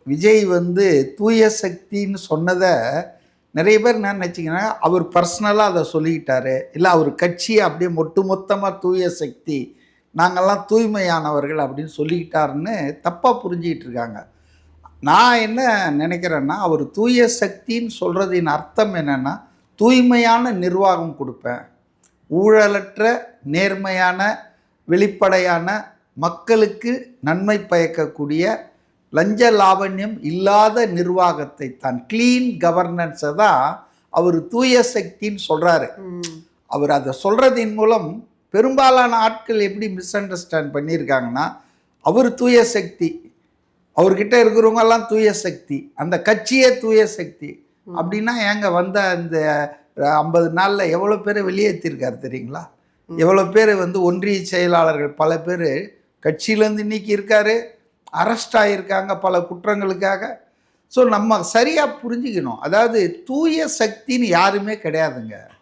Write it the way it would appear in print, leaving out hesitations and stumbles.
விஜய் வந்து தூய சக்தின்னு சொன்னதை நிறைய பேர் என்ன நினச்சிங்கன்னா அவர் பர்சனலாக அதை சொல்லிக்கிட்டாரு, இல்லை அவர் கட்சியை அப்படியே மொத்தமாக தூய சக்தி, நாங்கள்லாம் தூய்மையானவர்கள் அப்படின்னு சொல்லிக்கிட்டாருன்னு தப்பாக புரிஞ்சிக்கிட்டு இருக்காங்க. நான் என்ன நினைக்கிறேன்னா, அவர் தூய சக்தின்னு சொல்கிறதின் அர்த்தம் என்னென்னா, தூய்மையான நிர்வாகம் கொடுப்பேன், ஊழலற்ற நேர்மையான வெளிப்படையான மக்களுக்கு நன்மை பயக்கக்கூடிய லஞ்ச லாவண்யம் இல்லாத நிர்வாகத்தை தான், கிளீன் கவர்னன்ஸை தான் அவர் தூய சக்தின்னு சொல்கிறாரு. அவர் அதை சொல்கிறதின் மூலம் பெரும்பாலான ஆட்கள் எப்படி மிஸ் அண்டர்ஸ்டாண்ட் பண்ணியிருக்காங்கன்னா, அவர் தூய சக்தி, அவர்கிட்ட இருக்கிறவங்கெல்லாம் தூய சக்தி, அந்த கட்சியே தூய சக்தி அப்படின்னா ஏங்க வந்த இந்த 50 நாளில் எவ்வளோ பேரை வெளியேற்றிருக்காரு தெரியுங்களா? எவ்வளோ பேர் வந்து ஒன்றிய செயலாளர்கள் பல பேர் கட்சியிலேருந்து இன்னைக்கு இருக்காரு, அரெஸ்ட் ஆகியிருக்காங்க பல குற்றங்களுக்காக. ஸோ நம்ம சரியாக புரிஞ்சுக்கணும், அதாவது தூய சக்தின்னு யாருமே கிடையாதுங்க.